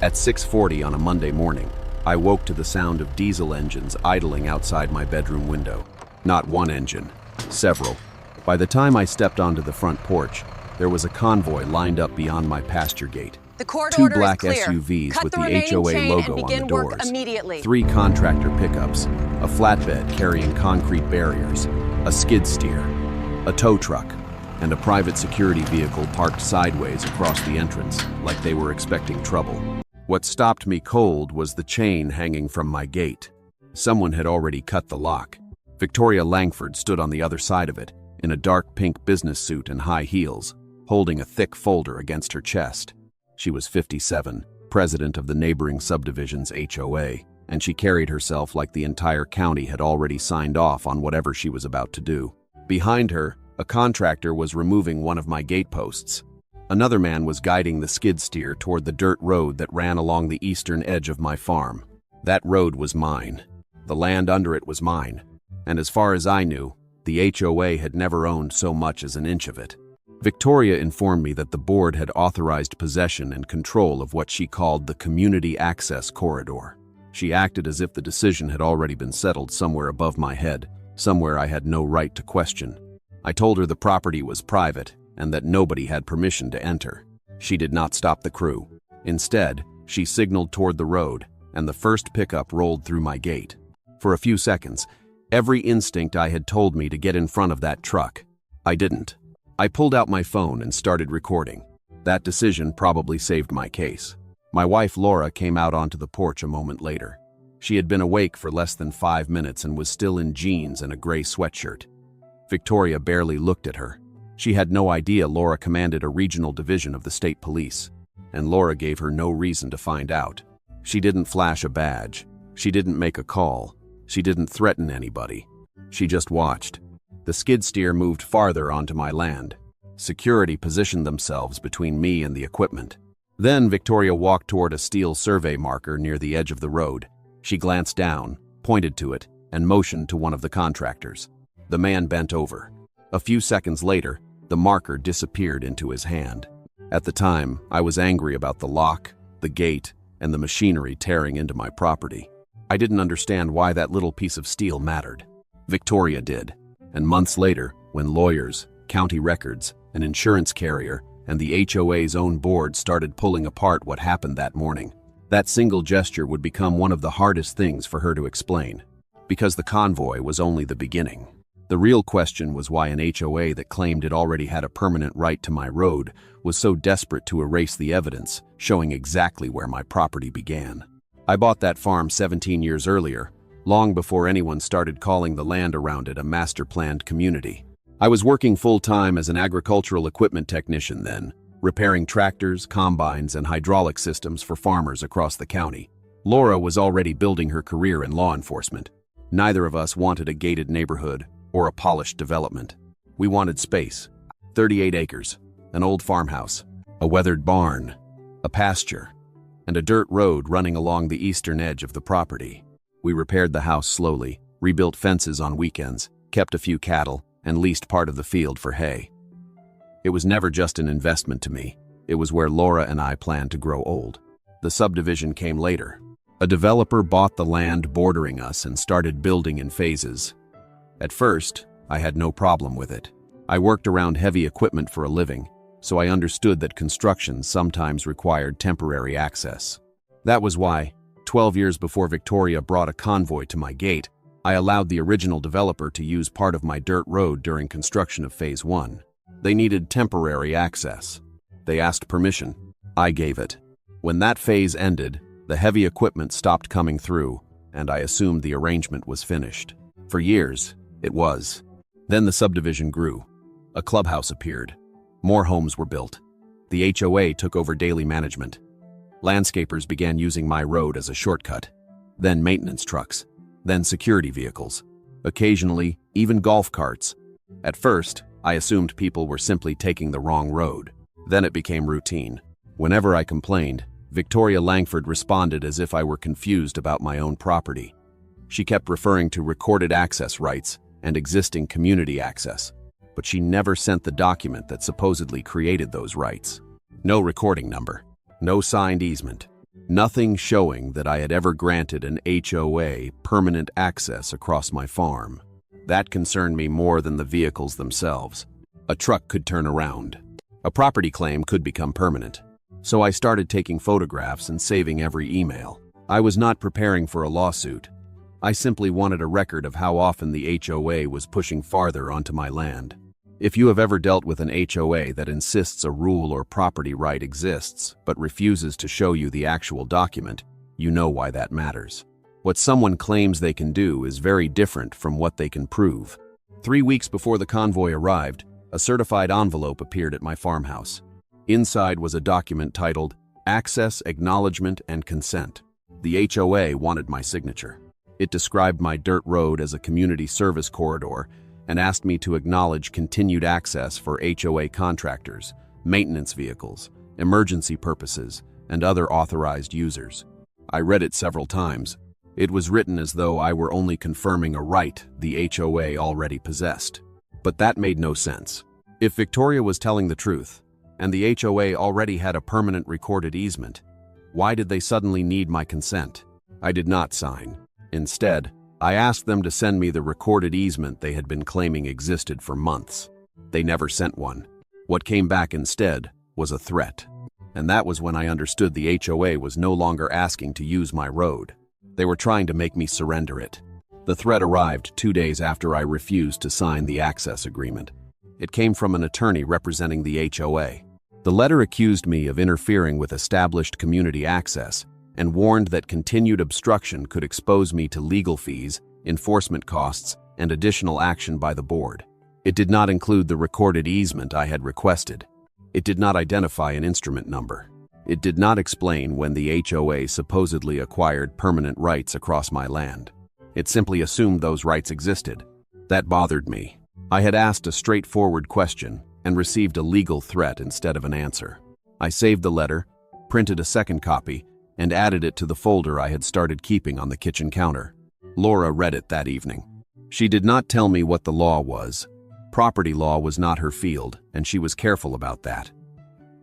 At 6:40 on a Monday morning, I woke to the sound of diesel engines idling outside my bedroom window. Not one engine, several. By the time I stepped onto the front porch, there was a convoy lined up beyond my pasture gate. The court Two order black is clear. SUVs Cut with the the remaining HOA chain logo and on begin the work doors. immediately. 3 contractor pickups, a flatbed carrying concrete barriers, a skid steer, a tow truck, and a private security vehicle parked sideways across the entrance, like they were expecting trouble. What stopped me cold was the chain hanging from my gate. Someone had already cut the lock. Victoria Langford stood on the other side of it, in a dark pink business suit and high heels, holding a thick folder against her chest. She was 57, president of the neighboring subdivision's HOA, and she carried herself like the entire county had already signed off on whatever she was about to do. Behind her, a contractor was removing one of my gateposts. Another man was guiding the skid steer toward the dirt road that ran along the eastern edge of my farm. That road was mine. The land under it was mine. And as far as I knew, the HOA had never owned so much as an inch of it. Victoria informed me that the board had authorized possession and control of what she called the community access corridor. She acted as if the decision had already been settled somewhere above my head, somewhere I had no right to question. I told her the property was private and that nobody had permission to enter. She did not stop the crew. Instead, she signaled toward the road, and the first pickup rolled through my gate. For a few seconds, every instinct I had told me to get in front of that truck. I didn't. I pulled out my phone and started recording. That decision probably saved my case. My wife Laura came out onto the porch a moment later. She had been awake for less than 5 minutes and was still in jeans and a gray sweatshirt. Victoria barely looked at her. She had no idea Laura commanded a regional division of the state police, and Laura gave her no reason to find out. She didn't flash a badge. She didn't make a call. She didn't threaten anybody. She just watched. The skid steer moved farther onto my land. Security positioned themselves between me and the equipment. Then Victoria walked toward a steel survey marker near the edge of the road. She glanced down, pointed to it, and motioned to one of the contractors. The man bent over. A few seconds later, the marker disappeared into his hand. At the time, I was angry about the lock, the gate, and the machinery tearing into my property. I didn't understand why that little piece of steel mattered. Victoria did. And months later, when lawyers, county records, an insurance carrier, and the HOA's own board started pulling apart what happened that morning, that single gesture would become one of the hardest things for her to explain. Because the convoy was only the beginning. The real question was why an HOA that claimed it already had a permanent right to my road was so desperate to erase the evidence, showing exactly where my property began. I bought that farm 17 years earlier, long before anyone started calling the land around it a master-planned community. I was working full-time as an agricultural equipment technician then, repairing tractors, combines, and hydraulic systems for farmers across the county. Laura was already building her career in law enforcement. Neither of us wanted a gated neighborhood or a polished development. We wanted space. 38 acres, an old farmhouse, a weathered barn, a pasture, and a dirt road running along the eastern edge of the property. We repaired the house slowly, rebuilt fences on weekends, kept a few cattle, and leased part of the field for hay. It was never just an investment to me. It was where Laura and I planned to grow old. The subdivision came later. A developer bought the land bordering us and started building in phases. At first, I had no problem with it. I worked around heavy equipment for a living, so I understood that construction sometimes required temporary access. That was why, 12 years before Victoria brought a convoy to my gate, I allowed the original developer to use part of my dirt road during construction of Phase 1. They needed temporary access. They asked permission. I gave it. When that phase ended, the heavy equipment stopped coming through, and I assumed the arrangement was finished. For years, it was. Then the subdivision grew. A clubhouse appeared. More homes were built. The HOA took over daily management. Landscapers began using my road as a shortcut. Then maintenance trucks. Then security vehicles. Occasionally, even golf carts. At first, I assumed people were simply taking the wrong road. Then it became routine. Whenever I complained, Victoria Langford responded as if I were confused about my own property. She kept referring to recorded access rights and existing community access, but she never sent the document that supposedly created those rights. No recording number, no signed easement, Nothing showing that I had ever granted an HOA permanent access across my farm. That concerned me more than the vehicles themselves. A truck could turn around. A property claim could become permanent. So I started taking photographs and saving every email. I was not preparing for a lawsuit. I simply wanted a record of how often the HOA was pushing farther onto my land. If you have ever dealt with an HOA that insists a rule or property right exists but refuses to show you the actual document, you know why that matters. What someone claims they can do is very different from what they can prove. 3 weeks before the convoy arrived, a certified envelope appeared at my farmhouse. Inside was a document titled Access, Acknowledgement, and Consent. The HOA wanted my signature. It described my dirt road as a community service corridor and asked me to acknowledge continued access for HOA contractors, maintenance vehicles, emergency purposes, and other authorized users. I read it several times. It was written as though I were only confirming a right the HOA already possessed. But that made no sense. If Victoria was telling the truth, and the HOA already had a permanent recorded easement, why did they suddenly need my consent? I did not sign. Instead, I asked them to send me the recorded easement they had been claiming existed for months. They never sent one. What came back instead was a threat. And that was when I understood the HOA was no longer asking to use my road. They were trying to make me surrender it. The threat arrived 2 days after I refused to sign the access agreement. It came from an attorney representing the HOA. The letter accused me of interfering with established community access and warned that continued obstruction could expose me to legal fees, enforcement costs, and additional action by the board. It did not include the recorded easement I had requested. It did not identify an instrument number. It did not explain when the HOA supposedly acquired permanent rights across my land. It simply assumed those rights existed. That bothered me. I had asked a straightforward question and received a legal threat instead of an answer. I saved the letter, printed a second copy, and added it to the folder I had started keeping on the kitchen counter. Laura read it that evening. She did not tell me what the law was. Property law was not her field, and she was careful about that.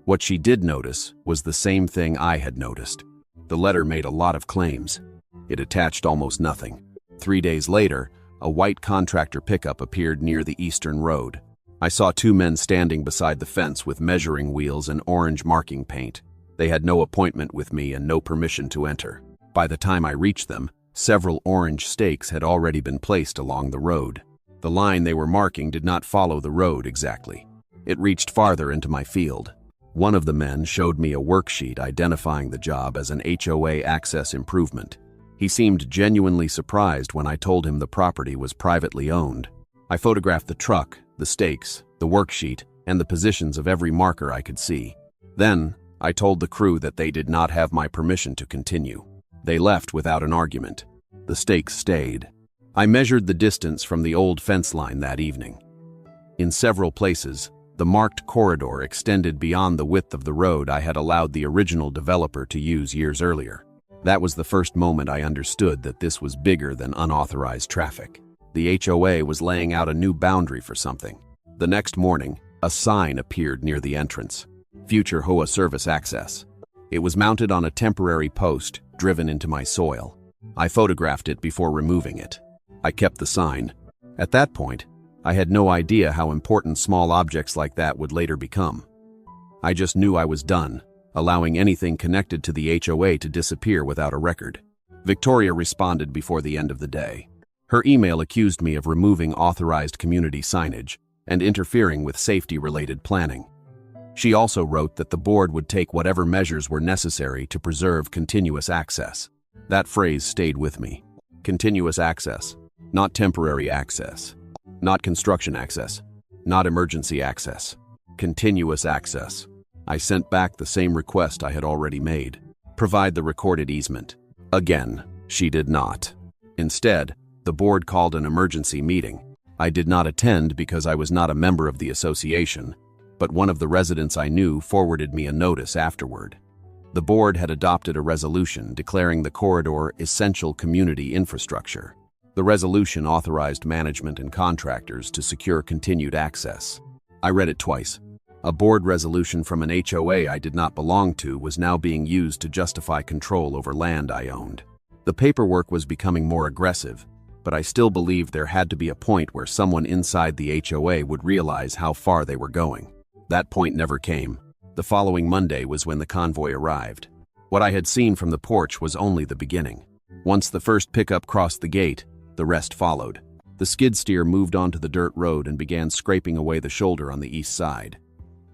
What she did notice was the same thing I had noticed. The letter made a lot of claims. It attached almost nothing. 3 days later, a white contractor pickup appeared near the eastern road. I saw 2 men standing beside the fence with measuring wheels and orange marking paint. They had no appointment with me and no permission to enter. By the time I reached them, several orange stakes had already been placed along the road. The line they were marking did not follow the road exactly. It reached farther into my field. One of the men showed me a worksheet identifying the job as an HOA access improvement. He seemed genuinely surprised when I told him the property was privately owned. I photographed the truck, the stakes, the worksheet, and the positions of every marker I could see. Then, I told the crew that they did not have my permission to continue. They left without an argument. The stakes stayed. I measured the distance from the old fence line that evening. In several places, the marked corridor extended beyond the width of the road I had allowed the original developer to use years earlier. That was the first moment I understood that this was bigger than unauthorized traffic. The HOA was laying out a new boundary for something. The next morning, a sign appeared near the entrance. Future HOA service access. It was mounted on a temporary post driven into my soil. I photographed it before removing it. I kept the sign. At that point, I had no idea how important small objects like that would later become. I just knew I was done, allowing anything connected to the HOA to disappear without a record. Victoria responded before the end of the day. Her email accused me of removing authorized community signage and interfering with safety-related planning. She also wrote that the board would take whatever measures were necessary to preserve continuous access. That phrase stayed with me. Continuous access, not temporary access, not construction access, not emergency access. Continuous access. I sent back the same request I had already made. Provide the recorded easement. Again, she did not. Instead, the board called an emergency meeting. I did not attend because I was not a member of the association, but one of the residents I knew forwarded me a notice afterward. The board had adopted a resolution declaring the corridor essential community infrastructure. The resolution authorized management and contractors to secure continued access. I read it twice. A board resolution from an HOA I did not belong to was now being used to justify control over land I owned. The paperwork was becoming more aggressive, but I still believed there had to be a point where someone inside the HOA would realize how far they were going. That point never came. The following Monday was when the convoy arrived. What I had seen from the porch was only the beginning. Once the first pickup crossed the gate, the rest followed. The skid steer moved onto the dirt road and began scraping away the shoulder on the east side.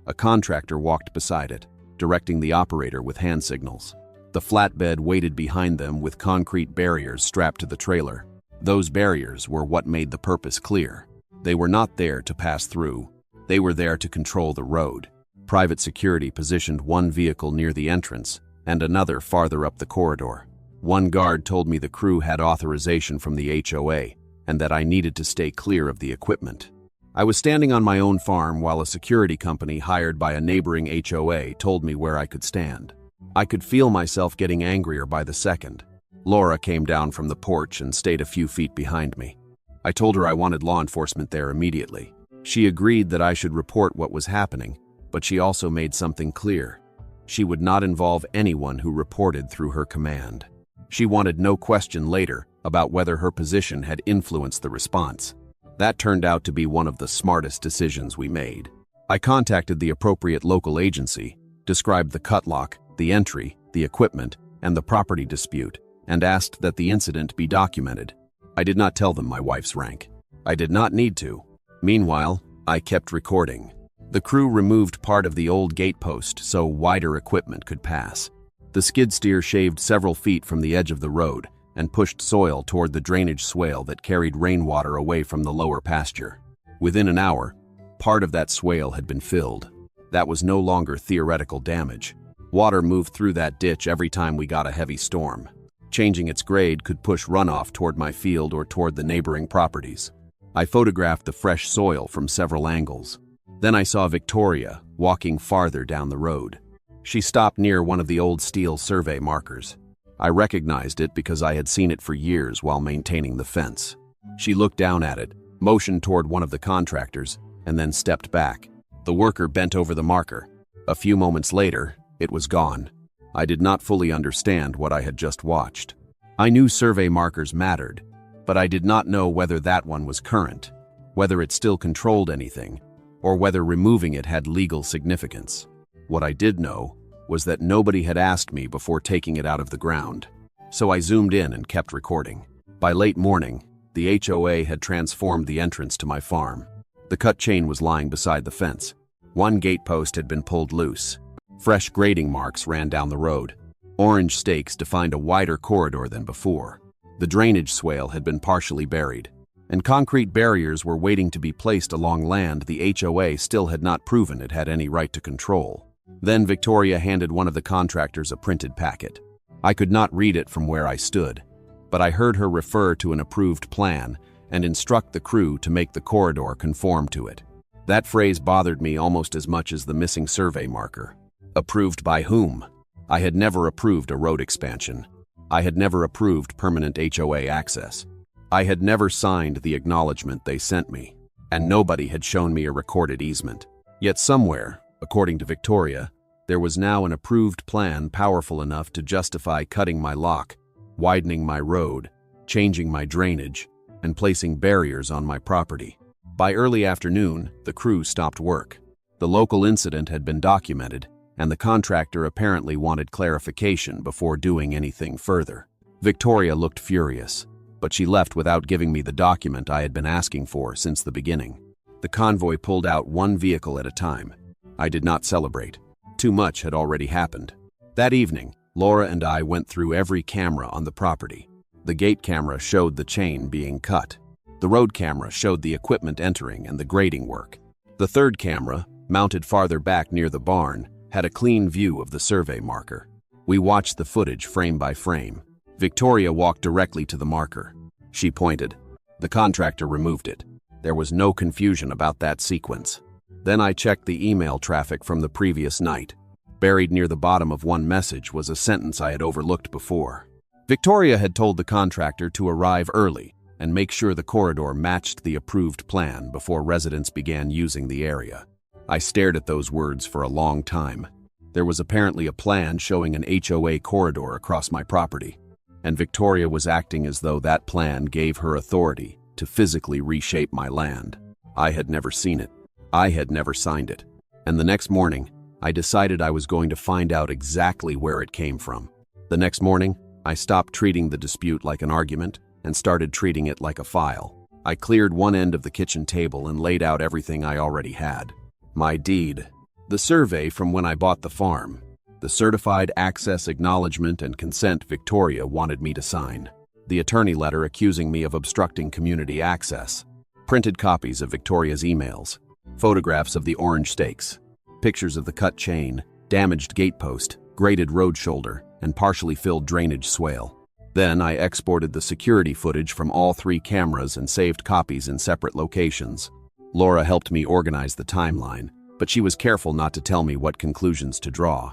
A contractor walked beside it, directing the operator with hand signals. The flatbed waited behind them with concrete barriers strapped to the trailer. Those barriers were what made the purpose clear. They were not there to pass through. They were there to control the road. Private security positioned one vehicle near the entrance and another farther up the corridor. One guard told me the crew had authorization from the HOA and that I needed to stay clear of the equipment. I was standing on my own farm while a security company hired by a neighboring HOA told me where I could stand. I could feel myself getting angrier by the second. Laura came down from the porch and stayed a few feet behind me. I told her I wanted law enforcement there immediately. She agreed that I should report what was happening, but she also made something clear. She would not involve anyone who reported through her command. She wanted no question later about whether her position had influenced the response. That turned out to be one of the smartest decisions we made. I contacted the appropriate local agency, described the cut lock, the entry, the equipment, and the property dispute, and asked that the incident be documented. I did not tell them my wife's rank. I did not need to. Meanwhile, I kept recording. The crew removed part of the old gate post so wider equipment could pass. The skid steer shaved several feet from the edge of the road and pushed soil toward the drainage swale that carried rainwater away from the lower pasture. Within an hour, part of that swale had been filled. That was no longer theoretical damage. Water moved through that ditch every time we got a heavy storm. Changing its grade could push runoff toward my field or toward the neighboring properties. I photographed the fresh soil from several angles. Then I saw Victoria walking farther down the road. She stopped near one of the old steel survey markers. I recognized it because I had seen it for years while maintaining the fence. She looked down at it, motioned toward one of the contractors, and then stepped back. The worker bent over the marker. A few moments later, it was gone. I did not fully understand what I had just watched. I knew survey markers mattered, but I did not know whether that one was current, whether it still controlled anything, or whether removing it had legal significance. What I did know was that nobody had asked me before taking it out of the ground, so I zoomed in and kept recording. By late morning, the HOA had transformed the entrance to my farm. The cut chain was lying beside the fence. One gate post had been pulled loose. Fresh grading marks ran down the road. Orange stakes defined a wider corridor than before. The drainage swale had been partially buried, and concrete barriers were waiting to be placed along land the HOA still had not proven it had any right to control. Then Victoria handed one of the contractors a printed packet. I could not read it from where I stood, but I heard her refer to an approved plan and instruct the crew to make the corridor conform to it. That phrase bothered me almost as much as the missing survey marker. Approved by whom? I had never approved a road expansion. I had never approved permanent HOA access. I had never signed the acknowledgement they sent me, and nobody had shown me a recorded easement. Yet somewhere, according to Victoria, there was now an approved plan powerful enough to justify cutting my lock, widening my road, changing my drainage, and placing barriers on my property. By early afternoon, the crew stopped work. The local incident had been documented, and the contractor apparently wanted clarification before doing anything further. Victoria looked furious, but she left without giving me the document I had been asking for since the beginning. The convoy pulled out one vehicle at a time. I did not celebrate. Too much had already happened. That evening, Laura and I went through every camera on the property. The gate camera showed the chain being cut. The road camera showed the equipment entering and the grading work. The third camera, mounted farther back near the barn, had a clean view of the survey marker. We watched the footage frame by frame. Victoria walked directly to the marker. She pointed. The contractor removed it. There was no confusion about that sequence. Then I checked the email traffic from the previous night. Buried near the bottom of one message was a sentence I had overlooked before. Victoria had told the contractor to arrive early and make sure the corridor matched the approved plan before residents began using the area. I stared at those words for a long time. There was apparently a plan showing an HOA corridor across my property, and Victoria was acting as though that plan gave her authority to physically reshape my land. I had never seen it. I had never signed it. And the next morning, I decided I was going to find out exactly where it came from. The next morning, I stopped treating the dispute like an argument and started treating it like a file. I cleared one end of the kitchen table and laid out everything I already had. My deed, the survey from when I bought the farm, the certified access acknowledgement and consent Victoria wanted me to sign, the attorney letter accusing me of obstructing community access, printed copies of Victoria's emails, photographs of the orange stakes, pictures of the cut chain, damaged gatepost, graded road shoulder, and partially filled drainage swale. Then I exported the security footage from all 3 cameras and saved copies in separate locations. Laura helped me organize the timeline, but she was careful not to tell me what conclusions to draw.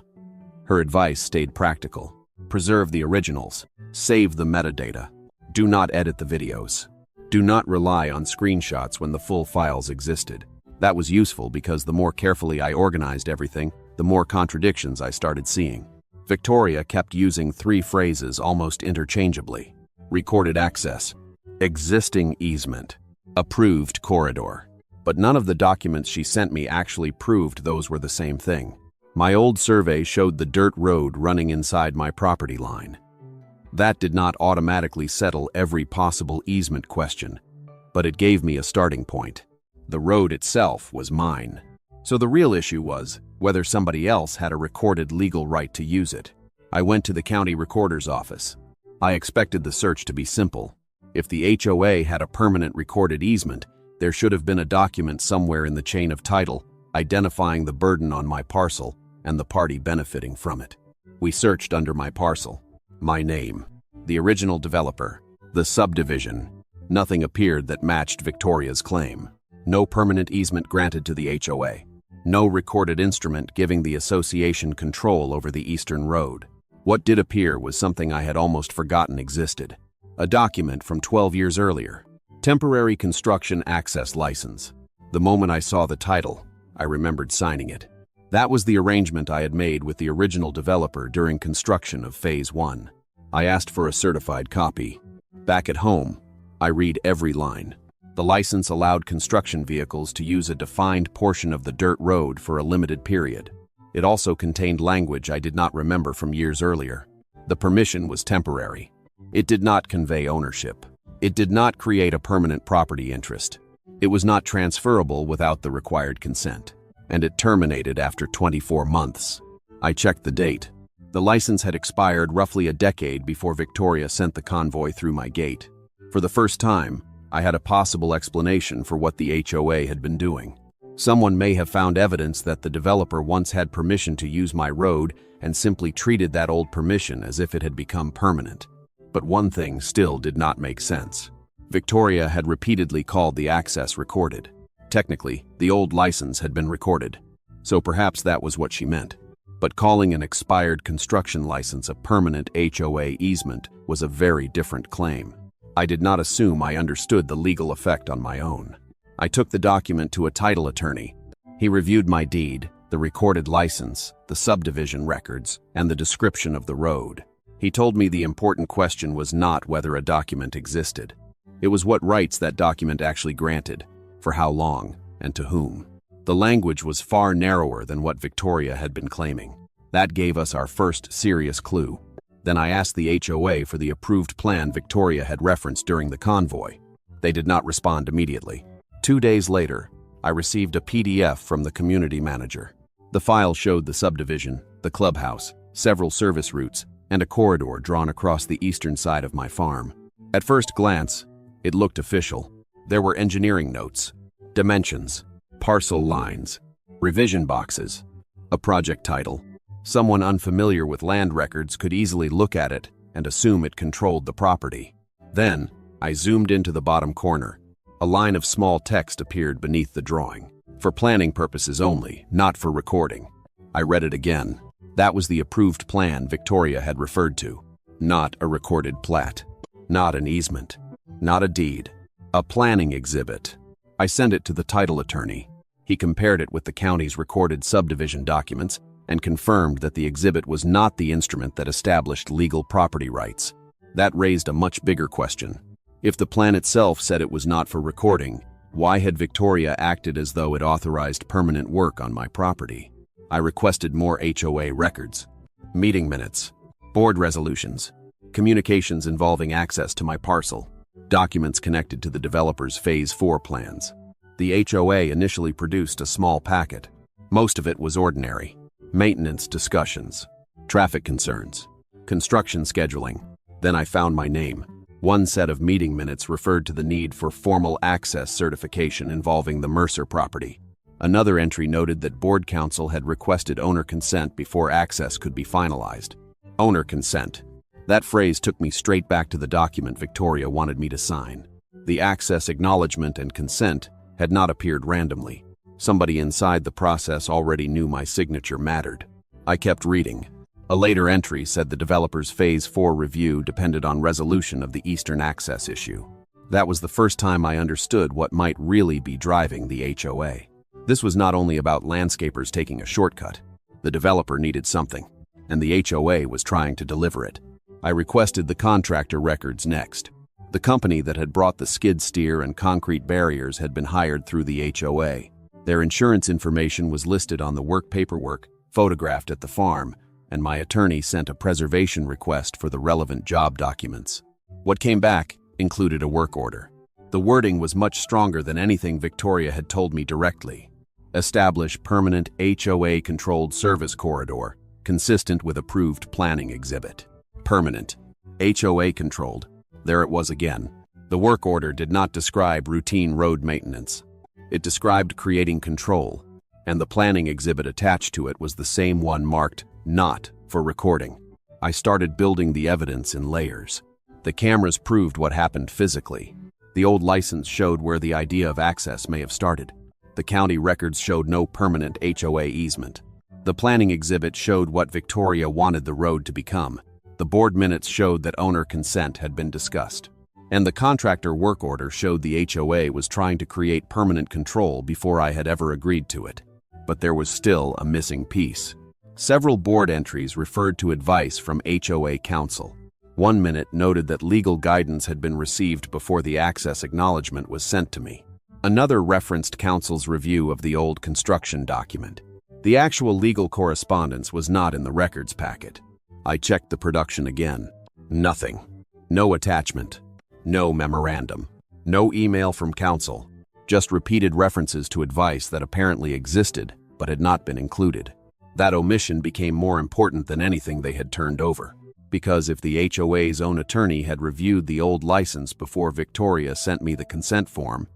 Her advice stayed practical. Preserve the originals. Save the metadata. Do not edit the videos. Do not rely on screenshots when the full files existed. That was useful because the more carefully I organized everything, the more contradictions I started seeing. Victoria kept using 3 phrases almost interchangeably. Recorded access, existing easement, approved corridor. But none of the documents she sent me actually proved those were the same thing. My old survey showed the dirt road running inside my property line. That did not automatically settle every possible easement question, but it gave me a starting point. The road itself was mine. So the real issue was whether somebody else had a recorded legal right to use it. I went to the county recorder's office. I expected the search to be simple. If the HOA had a permanent recorded easement, there should have been a document somewhere in the chain of title identifying the burden on my parcel and the party benefiting from it. We searched under my parcel, my name, the original developer, the subdivision. Nothing appeared that matched Victoria's claim. No permanent easement granted to the HOA. No recorded instrument giving the association control over the eastern road. What did appear was something I had almost forgotten existed. A document from 12 years earlier. Temporary Construction Access License. The moment I saw the title, I remembered signing it. That was the arrangement I had made with the original developer during construction of Phase 1. I asked for a certified copy. Back at home, I read every line. The license allowed construction vehicles to use a defined portion of the dirt road for a limited period. It also contained language I did not remember from years earlier. The permission was temporary. It did not convey ownership. It did not create a permanent property interest. It was not transferable without the required consent. And it terminated after 24 months. I checked the date. The license had expired roughly a decade before Victoria sent the convoy through my gate. For the first time, I had a possible explanation for what the HOA had been doing. Someone may have found evidence that the developer once had permission to use my road and simply treated that old permission as if it had become permanent. But one thing still did not make sense. Victoria had repeatedly called the access recorded. Technically, the old license had been recorded, so perhaps that was what she meant. But calling an expired construction license a permanent HOA easement was a very different claim. I did not assume I understood the legal effect on my own. I took the document to a title attorney. He reviewed my deed, the recorded license, the subdivision records, and the description of the road. He told me the important question was not whether a document existed. It was what rights that document actually granted, for how long, and to whom. The language was far narrower than what Victoria had been claiming. That gave us our first serious clue. Then I asked the HOA for the approved plan Victoria had referenced during the convoy. They did not respond immediately. 2 days later, I received a PDF from the community manager. The file showed the subdivision, the clubhouse, several service routes, and a corridor drawn across the eastern side of my farm. At first glance, it looked official. There were engineering notes, dimensions, parcel lines, revision boxes, a project title. Someone unfamiliar with land records could easily look at it and assume it controlled the property. Then, I zoomed into the bottom corner. A line of small text appeared beneath the drawing. For planning purposes only, not for recording. I read it again. That was the approved plan Victoria had referred to. Not a recorded plat. Not an easement. Not a deed. A planning exhibit. I sent it to the title attorney. He compared it with the county's recorded subdivision documents and confirmed that the exhibit was not the instrument that established legal property rights. That raised a much bigger question. If the plan itself said it was not for recording, why had Victoria acted as though it authorized permanent work on my property? I requested more HOA records, meeting minutes, board resolutions, communications involving access to my parcel, documents connected to the developer's Phase 4 plans. The HOA initially produced a small packet. Most of it was ordinary: maintenance discussions, traffic concerns, construction scheduling. Then I found my name. One set of meeting minutes referred to the need for formal access certification involving the Mercer property. Another entry noted that board counsel had requested owner consent before access could be finalized. Owner consent. That phrase took me straight back to the document Victoria wanted me to sign. The access acknowledgement and consent had not appeared randomly. Somebody inside the process already knew my signature mattered. I kept reading. A later entry said the developer's Phase 4 review depended on resolution of the Eastern access issue. That was the first time I understood what might really be driving the HOA. This was not only about landscapers taking a shortcut. The developer needed something, and the HOA was trying to deliver it. I requested the contractor records next. The company that had brought the skid steer and concrete barriers had been hired through the HOA. Their insurance information was listed on the work paperwork, photographed at the farm, and my attorney sent a preservation request for the relevant job documents. What came back included a work order. The wording was much stronger than anything Victoria had told me directly. Establish permanent HOA-controlled service corridor, consistent with approved planning exhibit. Permanent. HOA-controlled. There it was again. The work order did not describe routine road maintenance. It described creating control, and the planning exhibit attached to it was the same one marked "not for recording." I started building the evidence in layers. The cameras proved what happened physically. The old license showed where the idea of access may have started. The county records showed no permanent HOA easement. The planning exhibit showed what Victoria wanted the road to become. The board minutes showed that owner consent had been discussed. And the contractor work order showed the HOA was trying to create permanent control before I had ever agreed to it. But there was still a missing piece. Several board entries referred to advice from HOA counsel. One minute noted that legal guidance had been received before the access acknowledgement was sent to me. Another referenced counsel's review of the old construction document. The actual legal correspondence was not in the records packet. I checked the production again. Nothing. No attachment. No memorandum. No email from counsel. Just repeated references to advice that apparently existed but had not been included. That omission became more important than anything they had turned over. Because if the HOA's own attorney had reviewed the old license before Victoria sent me the consent form,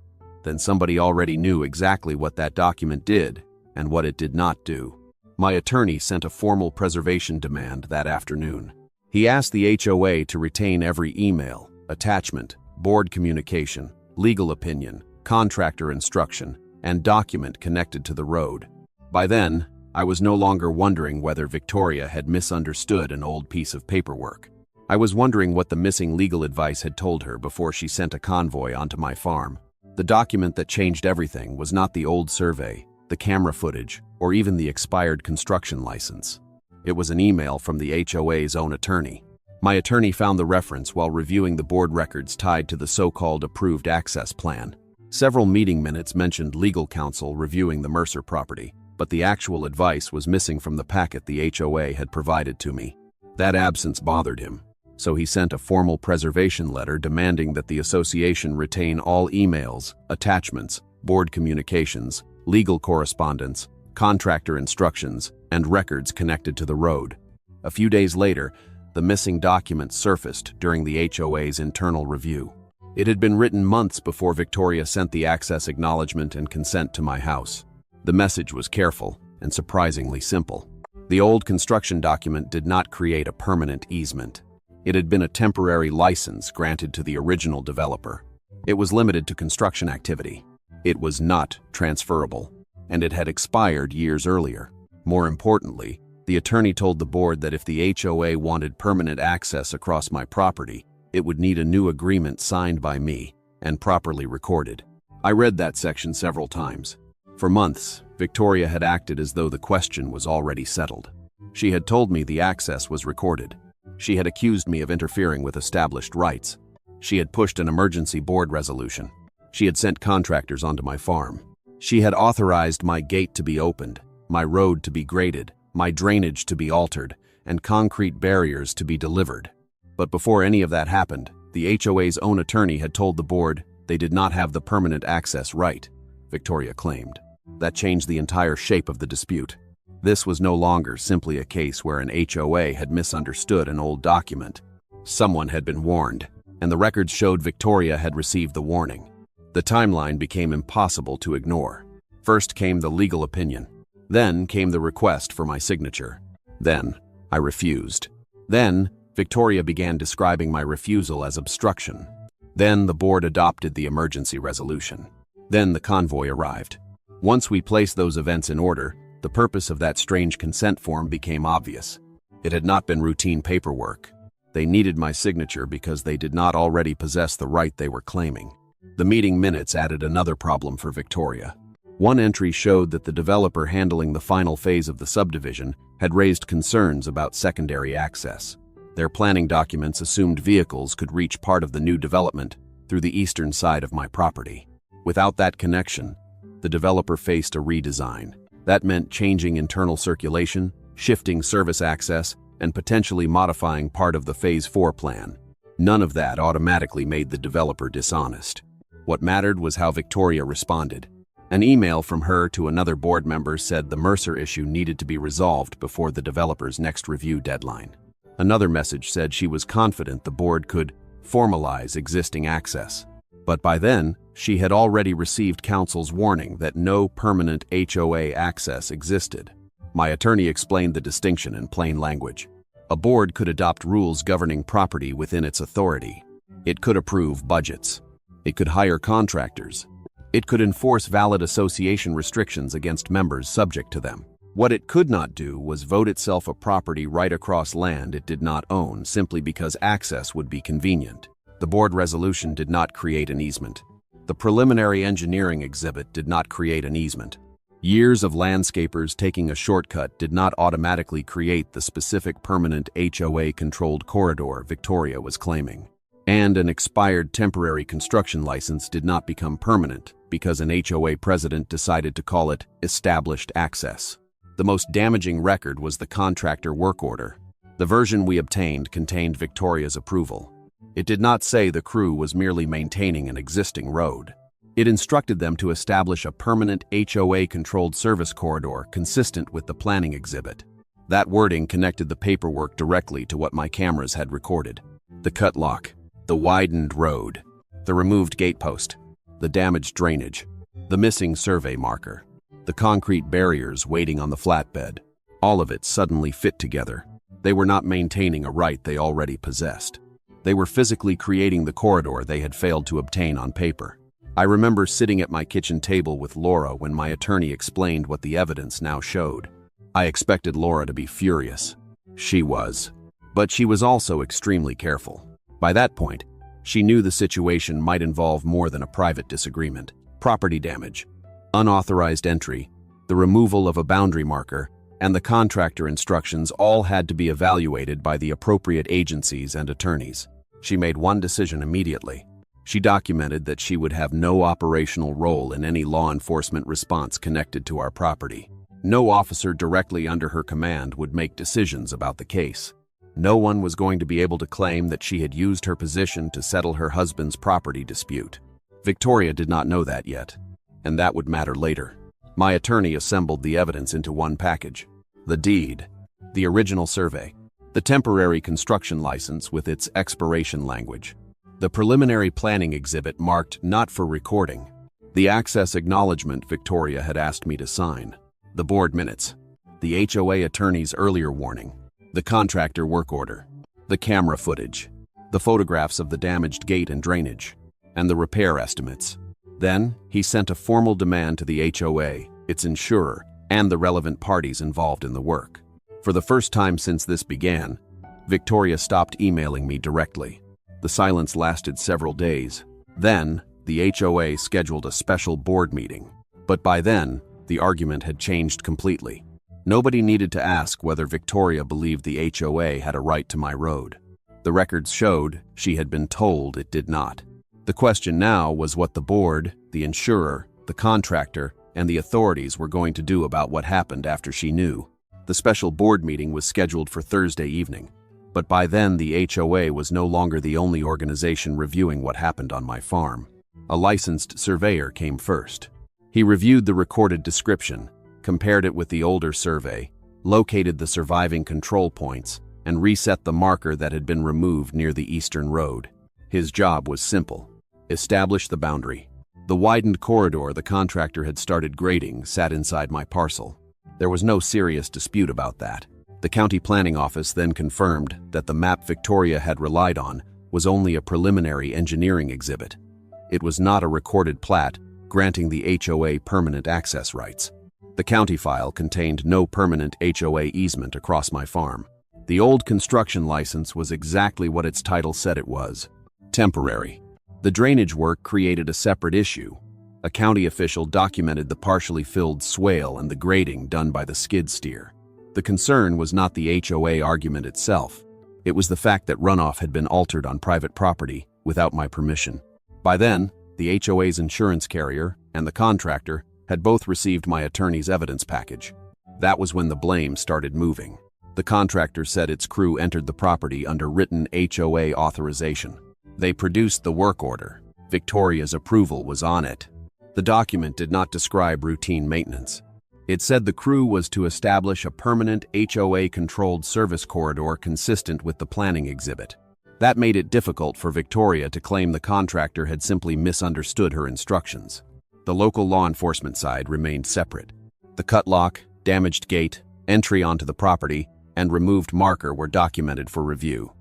then somebody already knew exactly what that document did and what it did not do. My attorney sent a formal preservation demand that afternoon. He asked the HOA to retain every email, attachment, board communication, legal opinion, contractor instruction, and document connected to the road. By then, I was no longer wondering whether Victoria had misunderstood an old piece of paperwork. I was wondering what the missing legal advice had told her before she sent a convoy onto my farm. The document that changed everything was not the old survey, the camera footage, or even the expired construction license. It was an email from the HOA's own attorney. My attorney found the reference while reviewing the board records tied to the so-called approved access plan. Several meeting minutes mentioned legal counsel reviewing the Mercer property, but the actual advice was missing from the packet the HOA had provided to me. That absence bothered him, so he sent a formal preservation letter demanding that the association retain all emails, attachments, board communications, legal correspondence, contractor instructions, and records connected to the road. A few days later, the missing document surfaced during the HOA's internal review. It had been written months before Victoria sent the access acknowledgement and consent to my house. The message was careful and surprisingly simple. The old construction document did not create a permanent easement. It had been a temporary license granted to the original developer. It was limited to construction activity. It was not transferable, and it had expired years earlier. More importantly, the attorney told the board that if the HOA wanted permanent access across my property, it would need a new agreement signed by me and properly recorded. I read that section several times. For months, Victoria had acted as though the question was already settled. She had told me the access was recorded. She had accused me of interfering with established rights. She had pushed an emergency board resolution. She had sent contractors onto my farm. She had authorized my gate to be opened, my road to be graded, my drainage to be altered, and concrete barriers to be delivered. But before any of that happened, the HOA's own attorney had told the board they did not have the permanent access right, Victoria claimed. That changed the entire shape of the dispute. This was no longer simply a case where an HOA had misunderstood an old document. Someone had been warned, and the records showed Victoria had received the warning. The timeline became impossible to ignore. First came the legal opinion. Then came the request for my signature. Then, I refused. Then, Victoria began describing my refusal as obstruction. Then the board adopted the emergency resolution. Then the convoy arrived. Once we placed those events in order, the purpose of that strange consent form became obvious. It had not been routine paperwork. They needed my signature because they did not already possess the right they were claiming. The meeting minutes added another problem for Victoria. One entry showed that the developer handling the final phase of the subdivision had raised concerns about secondary access. Their planning documents assumed vehicles could reach part of the new development through the eastern side of my property. Without that connection, the developer faced a redesign. That meant changing internal circulation, shifting service access, and potentially modifying part of the Phase 4 plan. None of that automatically made the developer dishonest. What mattered was how Victoria responded. An email from her to another board member said the Mercer issue needed to be resolved before the developer's next review deadline. Another message said she was confident the board could formalize existing access. But by then, she had already received counsel's warning that no permanent HOA access existed. My attorney explained the distinction in plain language. A board could adopt rules governing property within its authority. It could approve budgets. It could hire contractors. It could enforce valid association restrictions against members subject to them. What it could not do was vote itself a property right across land it did not own simply because access would be convenient. The board resolution did not create an easement. The preliminary engineering exhibit did not create an easement. Years of landscapers taking a shortcut did not automatically create the specific permanent HOA-controlled corridor Victoria was claiming. And an expired temporary construction license did not become permanent because an HOA president decided to call it established access. The most damaging record was the contractor work order. The version we obtained contained Victoria's approval. It did not say the crew was merely maintaining an existing road. It instructed them to establish a permanent HOA-controlled service corridor consistent with the planning exhibit. That wording connected the paperwork directly to what my cameras had recorded. The cut lock, the widened road, the removed gatepost, the damaged drainage, the missing survey marker, the concrete barriers waiting on the flatbed. All of it suddenly fit together. They were not maintaining a right they already possessed. They were physically creating the corridor they had failed to obtain on paper. I remember sitting at my kitchen table with Laura when my attorney explained what the evidence now showed. I expected Laura to be furious. She was. But she was also extremely careful. By that point, she knew the situation might involve more than a private disagreement. Property damage, unauthorized entry, the removal of a boundary marker, and the contractor instructions all had to be evaluated by the appropriate agencies and attorneys. She made one decision immediately. She documented that she would have no operational role in any law enforcement response connected to our property. No officer directly under her command would make decisions about the case. No one was going to be able to claim that she had used her position to settle her husband's property dispute. Victoria did not know that yet, and that would matter later. My attorney assembled the evidence into one package. The deed, the original survey, the temporary construction license with its expiration language, the preliminary planning exhibit marked not for recording, the access acknowledgement Victoria had asked me to sign, the board minutes, the HOA attorney's earlier warning, the contractor work order, the camera footage, the photographs of the damaged gate and drainage, and the repair estimates. Then, he sent a formal demand to the HOA, its insurer, and the relevant parties involved in the work. For the first time since this began, Victoria stopped emailing me directly. The silence lasted several days. Then, the HOA scheduled a special board meeting. But by then, the argument had changed completely. Nobody needed to ask whether Victoria believed the HOA had a right to my road. The records showed she had been told it did not. The question now was what the board, the insurer, the contractor, and the authorities were going to do about what happened after she knew. The special board meeting was scheduled for Thursday evening, but by then the HOA was no longer the only organization reviewing what happened on my farm. A licensed surveyor came first. He reviewed the recorded description, compared it with the older survey, located the surviving control points, and reset the marker that had been removed near the eastern road. His job was simple: establish the boundary. The widened corridor the contractor had started grading sat inside my parcel. There was no serious dispute about that. The county planning office then confirmed that the map Victoria had relied on was only a preliminary engineering exhibit. It was not a recorded plat granting the HOA permanent access rights. The county file contained no permanent HOA easement across my farm. The old construction license was exactly what its title said it was: temporary. The drainage work created a separate issue. A county official documented the partially filled swale and the grading done by the skid steer. The concern was not the HOA argument itself. It was the fact that runoff had been altered on private property without my permission. By then, the HOA's insurance carrier and the contractor had both received my attorney's evidence package. That was when the blame started moving. The contractor said its crew entered the property under written HOA authorization. They produced the work order. Victoria's approval was on it. The document did not describe routine maintenance. It said the crew was to establish a permanent HOA-controlled service corridor consistent with the planning exhibit. That made it difficult for Victoria to claim the contractor had simply misunderstood her instructions. The local law enforcement side remained separate. The cut lock, damaged gate, entry onto the property, and removed marker were documented for review.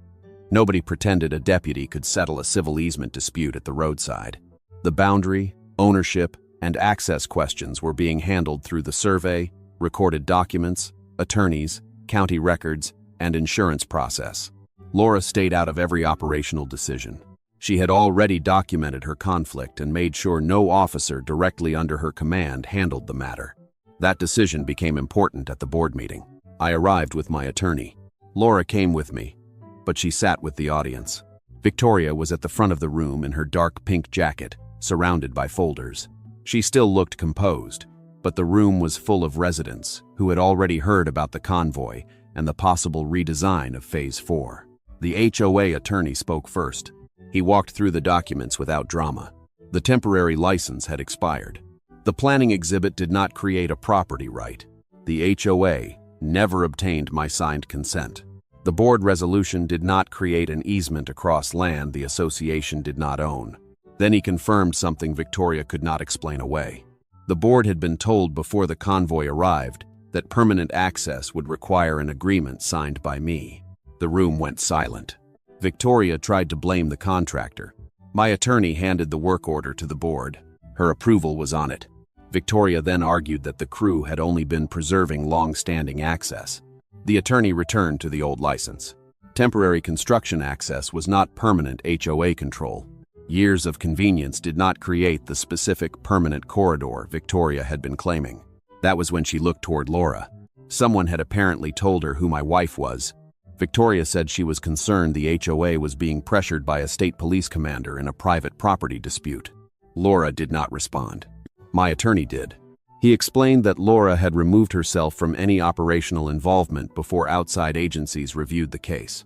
Nobody pretended a deputy could settle a civil easement dispute at the roadside. The boundary, ownership, and access questions were being handled through the survey, recorded documents, attorneys, county records, and insurance process. Laura stayed out of every operational decision. She had already documented her conflict and made sure no officer directly under her command handled the matter. That decision became important at the board meeting. I arrived with my attorney. Laura came with me, but she sat with the audience. Victoria was at the front of the room in her dark pink jacket, surrounded by folders. She still looked composed, but the room was full of residents who had already heard about the convoy and the possible redesign of Phase 4. The HOA attorney spoke first. He walked through the documents without drama. The temporary license had expired. The planning exhibit did not create a property right. The HOA never obtained my signed consent. The board resolution did not create an easement across land the association did not own. Then he confirmed something Victoria could not explain away. The board had been told before the convoy arrived that permanent access would require an agreement signed by me. The room went silent. Victoria tried to blame the contractor. My attorney handed the work order to the board. Her approval was on it. Victoria then argued that the crew had only been preserving long-standing access. The attorney returned to the old license. Temporary construction access was not permanent HOA control. Years of convenience did not create the specific permanent corridor Victoria had been claiming. That was when she looked toward Laura. Someone had apparently told her who my wife was. Victoria said she was concerned the HOA was being pressured by a state police commander in a private property dispute. Laura did not respond. My attorney did. He explained that Laura had removed herself from any operational involvement before outside agencies reviewed the case.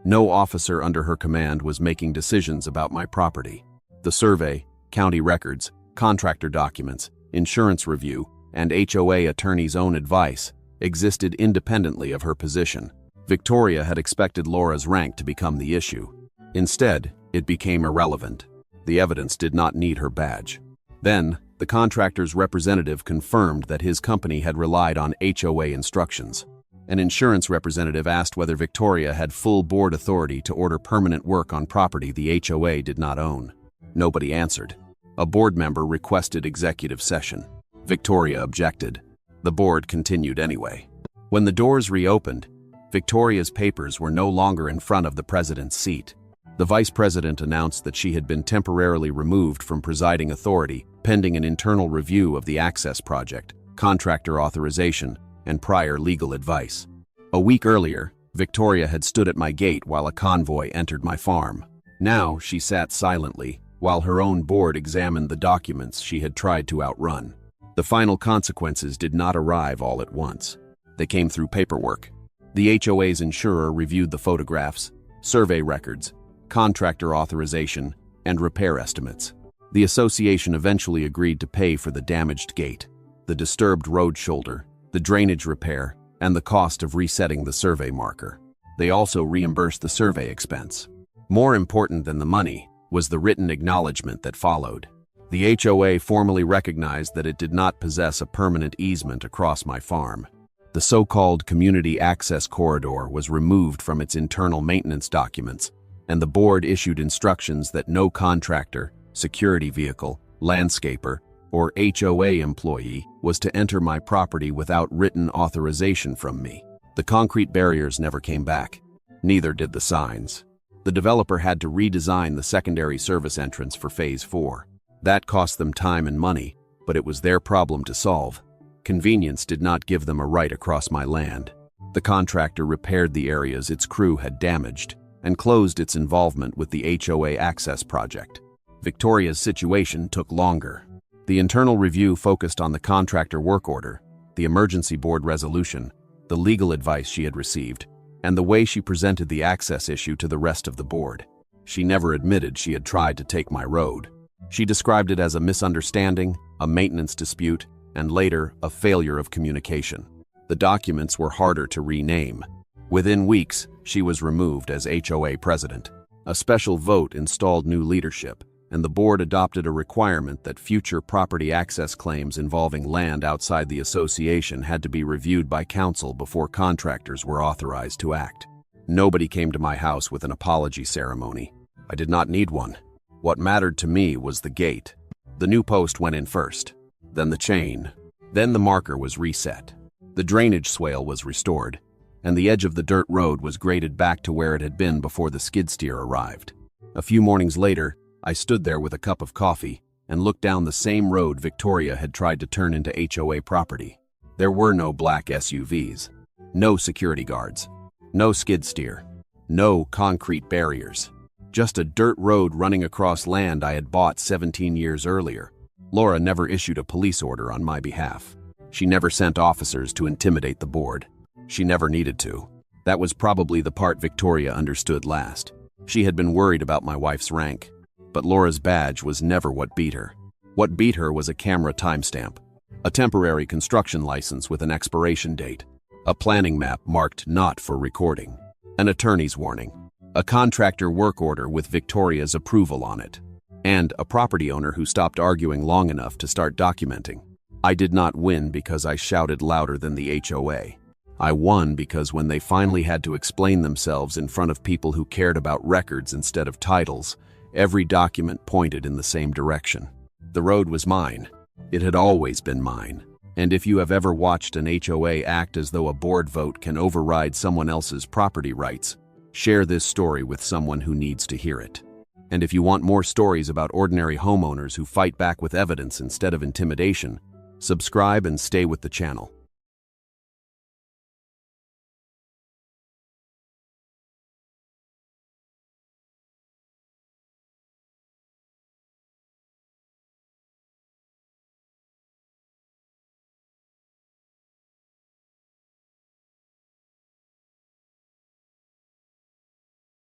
No officer under her command was making decisions about my property. The survey, county records, contractor documents, insurance review, and HOA attorney's own advice existed independently of her position. Victoria had expected Laura's rank to become the issue. Instead, it became irrelevant. The evidence did not need her badge. Then, the contractor's representative confirmed that his company had relied on HOA instructions. An insurance representative asked whether Victoria had full board authority to order permanent work on property the HOA did not own. Nobody answered. A board member requested executive session. Victoria objected. The board continued anyway. When the doors reopened, Victoria's papers were no longer in front of the president's seat. The vice president announced that she had been temporarily removed from presiding authority pending an internal review of the access project, contractor authorization, and prior legal advice. A week earlier, Victoria had stood at my gate while a convoy entered my farm. Now she sat silently while her own board examined the documents she had tried to outrun. The final consequences did not arrive all at once. They came through paperwork. The HOA's insurer reviewed the photographs, survey records, contractor authorization, and repair estimates. The association eventually agreed to pay for the damaged gate, the disturbed road shoulder, the drainage repair, and the cost of resetting the survey marker. They also reimbursed the survey expense. More important than the money was the written acknowledgement that followed. The HOA formally recognized that it did not possess a permanent easement across my farm. The so-called community access corridor was removed from its internal maintenance documents, and the board issued instructions that no contractor, security vehicle, landscaper, or HOA employee was to enter my property without written authorization from me. The concrete barriers never came back. Neither did the signs. The developer had to redesign the secondary service entrance for Phase 4. That cost them time and money, but it was their problem to solve. Convenience did not give them a right across my land. The contractor repaired the areas its crew had damaged and closed its involvement with the HOA access project. Victoria's situation took longer. The internal review focused on the contractor work order, the emergency board resolution, the legal advice she had received, and the way she presented the access issue to the rest of the board. She never admitted she had tried to take my road. She described it as a misunderstanding, a maintenance dispute, and later, a failure of communication. The documents were harder to rename. Within weeks, she was removed as HOA president. A special vote installed new leadership, and the board adopted a requirement that future property access claims involving land outside the association had to be reviewed by council before contractors were authorized to act. Nobody came to my house with an apology ceremony. I did not need one. What mattered to me was the gate. The new post went in first, then the chain, then the marker was reset. The drainage swale was restored, and the edge of the dirt road was graded back to where it had been before the skid steer arrived. A few mornings later, I stood there with a cup of coffee and looked down the same road Victoria had tried to turn into HOA property. There were no black SUVs, no security guards, no skid steer, no concrete barriers. Just a dirt road running across land I had bought 17 years earlier. Laura never issued a police order on my behalf. She never sent officers to intimidate the board. She never needed to. That was probably the part Victoria understood last. She had been worried about my wife's rank, but Laura's badge was never what beat her. What beat her was a camera timestamp, a temporary construction license with an expiration date, a planning map marked not for recording, an attorney's warning, a contractor work order with Victoria's approval on it, and a property owner who stopped arguing long enough to start documenting. I did not win because I shouted louder than the HOA. I won because when they finally had to explain themselves in front of people who cared about records instead of titles, every document pointed in the same direction. The road was mine. It had always been mine. And if you have ever watched an HOA act as though a board vote can override someone else's property rights, share this story with someone who needs to hear it. And if you want more stories about ordinary homeowners who fight back with evidence instead of intimidation, subscribe and stay with the channel.